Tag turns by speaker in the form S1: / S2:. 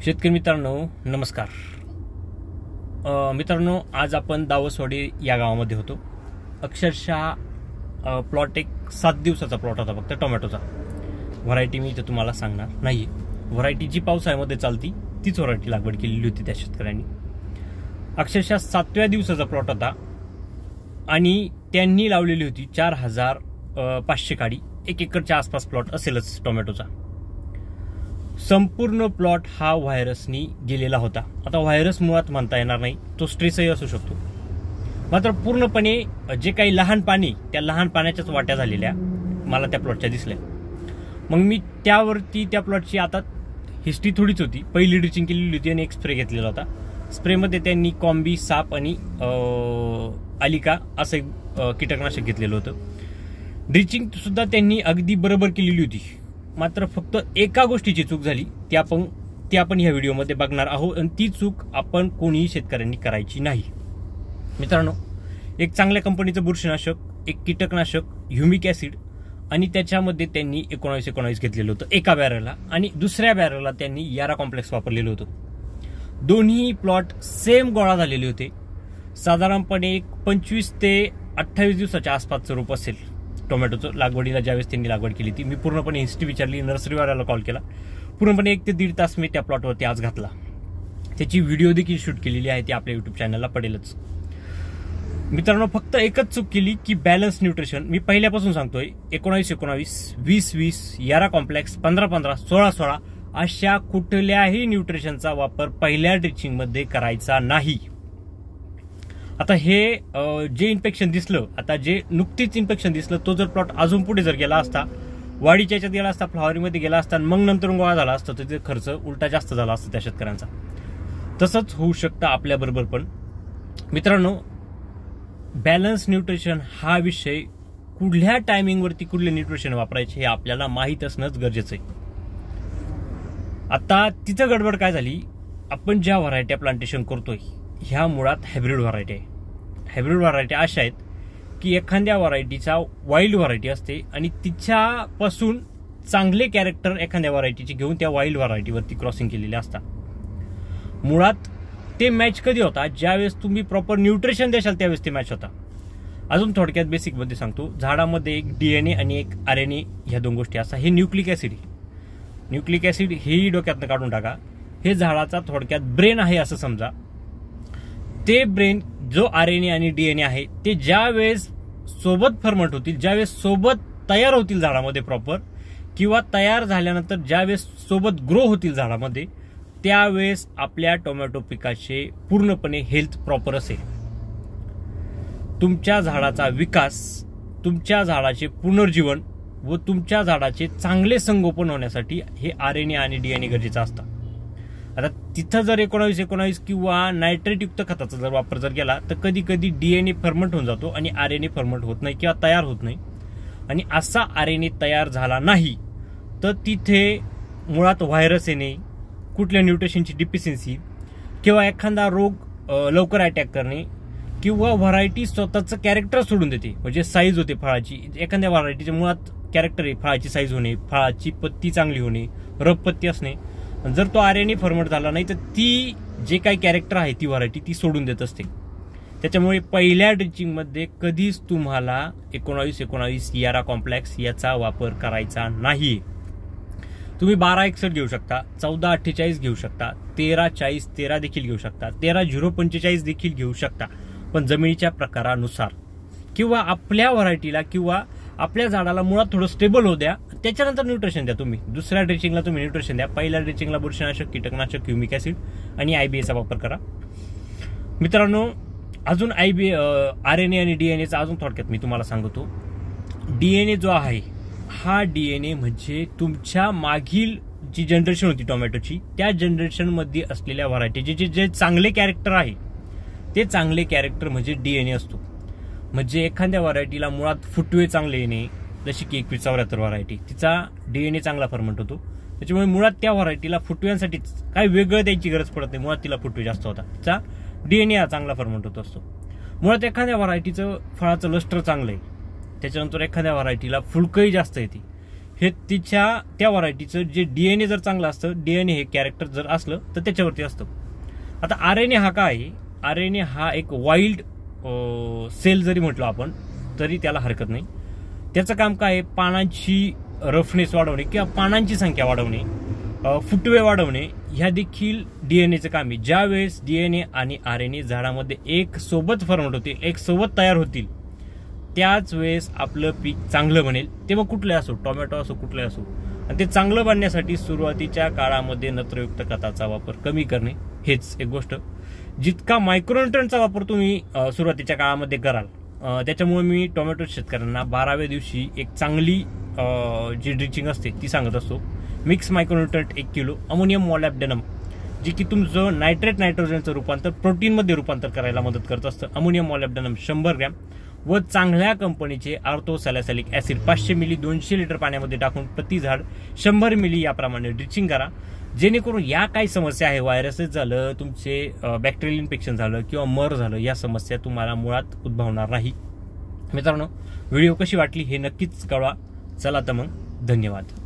S1: शेतकरी मित्रांनो नमस्कार। मित्रांनो आज आपण दावसवाडी या गावामध्ये होतो। अक्षरशः प्लॉट एक 7 दिवसाचा प्लॉट होता फक्त टोमॅटोचा। व्हरायटी मी इथे तुम्हाला सांगणार नाही। व्हरायटी जी पावसाळ्यामध्ये चालती तीच व्हरायटी लागवड केलेली होती त्या शेतकऱ्यांनी। अक्षरशः 7व्या दिवसाचा प्लॉट होता आणि त्यांनी लावलेली होती 4500 काडी। 1 एकरच्या आसपास प्लॉट असेलच टोमॅटोचा। संपूर्ण प्लॉट हा व्हायरसनी गेलेला होता। आता व्हायरस मुळात म्हणता येणार नाही, तो स्ट्रेसही असू शकतो। मात्र पूर्णपणे जे काही लहान पाणी त्या लहान पाण्याच्याच वाट्या झालेल्या मला त्या प्लॉटच्या दिसल्या। मग मी त्यावरती त्या प्लॉटची आता हिस्ट्री थोडीच होती। पहिली ड्रिचिंग केलेली होती आणि एक स्प्रे घेतलेला होता। स्प्रेमध्ये त्यांनी कॉम्बी, साप आणि आलिका असं एक कीटकनाशक घेतलेलं होतं। ड्रिचिंग सुद्धा त्यांनी अगदी बरोबर केलेली होती। मात्र फक्त एका गोष्टीची चूक झाली, ती आपण ह्या व्हिडिओमध्ये बघणार आहोत आणि ती चूक आपण कोणीही शेतकऱ्यांनी करायची नाही। मित्रांनो, एक चांगल्या कंपनीचं बुरशीनाशक, एक कीटकनाशक, ह्युमिक ऍसिड आणि त्याच्यामध्ये त्यांनी 19 घेतलेलं होतं एका बॅरलला आणि दुसऱ्या बॅरलला त्यांनी यारा कॉम्प्लेक्स वापरलेलं होतं। दोन्ही प्लॉट सेम गोळा झालेले होते। साधारणपणे एक 25 ते 28 दिवसाच्या आसपासचं रूप असेल टोमॅटोचं। लागवडीला ज्यावेळेस त्यांनी लागवड केली ती मी पूर्णपणे हिस्ट्री विचारली, नर्सरीवाल्याला कॉल केला। पूर्णपणे 1 ते 1.5 तास मी त्या प्लॉटवरती आज घातला। त्याची व्हिडिओ देखील शूट केलेली आहे, ती आपल्या युट्यूब चॅनलला पडेलच। मित्रांनो, फक्त एकच चूक केली की बॅलन्स न्यूट्रिशन। मी पहिल्यापासून सांगतोय 19 20 यारा कॉम्प्लेक्स 15 16 अशा कुठल्याही न्यूट्रिशनचा वापर पहिल्या ड्रिचिंग मध्ये करायचा नाही। आता हे जे इन्फेक्शन दिसलं, आता जे नुकतीच इन्फेक्शन दिसलं, तो जर प्लॉट अजून पुढे जर गेला असता, वाढीच्या याच्यात गेला असता, फ्लॉवरिंगमध्ये गेला असता, मग नंतर गोळा झाला असता, तर ते खर्च उलटा जास्त झाला असता त्या शेतकऱ्यांचा। तसंच होऊ शकतं आपल्याबरोबर पण। मित्रांनो, बॅलन्स न्यूट्रिशन हा विषय कुठल्या टायमिंगवरती कुठले न्यूट्रिशन वापरायचे हे आपल्याला माहीत असणंच गरजेचं आहे। आता तिथं गडबड काय झाली, आपण ज्या व्हरायटी प्लांटेशन करतोय ह्या मुळात हायब्रिड व्हरायटी आहे। हायब्रिड व्हरायटी अशा आहेत की एखाद्या व्हरायटीचा वाईल्ड व्हरायटी असते आणि तिच्यापासून चांगले कॅरेक्टर एखाद्या व्हरायटीचे घेऊन त्या वाईल्ड व्हरायटीवरती क्रॉसिंग केलेले असतात। मुळात ते मॅच कधी होता, ज्यावेळेस तुम्ही प्रॉपर न्यूट्रिशन देशाल त्यावेळेस ते मॅच होता। अजून थोडक्यात बेसिकमध्ये सांगतो, झाडामध्ये एक DNA आणि एक RNA ह्या 2 गोष्टी असतात। हे न्यूक्लिक ऍसिड न्यूक्लिक ऍसिड हेही डोक्यातनं काढून टाका। हे झाडाचा थोडक्यात ब्रेन आहे असं समजा। ते ब्रेन जो RNA आणि DNA आहे ते ज्या वेळेस सोबत फर्मंट होतील, ज्या वेळेस सोबत तयार होतील झाडामध्ये प्रॉपर, किंवा तयार झाल्यानंतर ज्या वेळेस सोबत ग्रो होतील झाडामध्ये, त्यावेळेस आपल्या टोमॅटो पिकाचे पूर्णपणे हेल्थ प्रॉपर असेल। तुमच्या झाडाचा विकास, तुमच्या झाडाचे पुनर्जीवन व तुमच्या झाडाचे चांगले संगोपन होण्यासाठी हे RNA आणि DNA गरजेचं असतं। आता तिथं जर 19 किंवा नायट्रेट युक्त खताचा जर वापर जर केला तर कधी कधी DNA फर्मंट होऊन जातो आणि RNA फर्मंट होत नाही किंवा तयार होत नाही। आणि असा RNA तयार झाला नाही तर तिथे मुळात व्हायरस येणे, कुठल्या न्यूट्रिशनची डिफिशियन्सी किंवा एखादा रोग लवकर अटॅक करणे किंवा व्हरायटी स्वतःचं कॅरेक्टर सोडून देते। म्हणजे साईज होते फळाची, एखाद्या व्हरायटीचे मुळात कॅरेक्टर आहे, फळाची साईज होणे, फळाची पत्ती चांगली होणे, रफ पत्ती असणे। जर तो RNA फॉर्मट झाला नाही तर ती जे काही कॅरेक्टर आहे ती व्हरायटी ती सोडून देत असते। त्याच्यामुळे पहिल्या ड्रिचिंग मध्ये कधीच तुम्हाला 19 यारा कॉम्प्लेक्स याचा वापर करायचा नाही। तुम्ही 1261 घेऊ शकता, 1448 घेऊ शकता, 1340 देखील घेऊ शकता, 13045 देखील घेऊ शकता, पण जमिनीच्या प्रकारानुसार किंवा आपल्या व्हरायटीला किंवा आपल्या झाडाला मुळात थोडं स्टेबल होऊ द्या, त्याच्यानंतर न्यूट्रिशन द्या। तुम्ही दुसऱ्या ड्रिचिंगला तुम्ही न्यूट्रिशन द्या, पहिल्या ड्रिचिंगला बुरशीनाशक, कीटकनाशक, ह्युमिक ऍसिड आणि IBAचा वापर करा। मित्रांनो, अजून RNA आणि DNAचा अजून थोडक्यात मी तुम्हाला सांगतो। DNA जो आहे हा DNA म्हणजे तुमच्या मागील जी जनरेशन होती टोमॅटोची, त्या जनरेशन मध्ये असलेल्या व्हरायटीचे जे चांगले कॅरेक्टर आहे ते चांगले कॅरेक्टर म्हणजे DNA असतो। म्हणजे एखाद्या व्हरायटीला मुळात फुटवे चांगले येणे, जशी की 2174 व्हरायटी, तिचा DNA चांगला फर्मंट होतो। त्याच्यामुळे मुळात त्या व्हरायटीला फुटव्यांसाठी काही वेगळं द्यायची गरज पडत नाही, मुळात तिला फुटवे जास्त होता, तिचा DNA हा चांगला फर्मंट होत असतो। मुळात एखाद्या व्हरायटीचं फळाचं लस्टर चांगलं आहे, त्याच्यानंतर एखाद्या व्हरायटीला फुलकही जास्त येते हे त्या व्हरायटीचं जे DNA जर चांगलं असतं, DNA हे कॅरेक्टर जर असलं तर त्याच्यावरती असतं. आता RNA हा काय आहे? RNA हा एक वाईल्ड सेल जरी म्हटलं आपण तरी त्याला हरकत नाही. त्याचं काम काय आहे? पानांची रफनेस वाढवणे किंवा पानांची संख्या वाढवणे, फुटवे वाढवणे, ह्या देखील DNAचं काम आहे. ज्या वेळेस DNA आणि RNA झाडामध्ये एक सोबत फर्मेंट होतील, एक सोबत तयार होतील, त्याच वेळेस आपलं पीक चांगलं बनेल. ते मग कुठले असो, टोमॅटो असो, कुठले असो. आणि ते चांगलं बनण्यासाठी सुरुवातीच्या काळामध्ये नत्रयुक्त खताचा वापर कमी करणे हेच एक गोष्ट. जितका मायक्रोन्यूट्रंटचा वापर तुम्ही सुरुवातीच्या काळामध्ये कराल, त्याच्यामुळे मी टोमॅटो शेतकऱ्यांना 12व्या दिवशी एक चांगली जी ड्रिचिंग असते ती सांगत असतो. मिक्स मायक्रोन्यूट्रंट 1 किलो, अमोनियम मॉलॅब्डेनम जे की तुमचं नायट्रोजनचं रूपांतर प्रोटीनमध्ये रूपांतर करायला मदत करत असतं. अमोनियम मॉलॅब्डेनम 100 ग्रॅम व चांगल्या कंपनीचे ऑर्थोसॅलिसिलिक ऍसिड 500 मिली 200 लिटर पाण्यामध्ये टाकून प्रति झाड 100 मिली याप्रमाणे ड्रिचिंग करा. जेणेकरून या काही समस्या आहे, व्हायरसेस झालं, तुमचे बॅक्टेरियल इन्फेक्शन झालं किंवा मर झालं, या समस्या तुम्हाला मुळात उद्भवणार नाही. मित्रांनो, व्हिडिओ कशी वाटली हे नक्कीच कळवा. चला तर मग, धन्यवाद.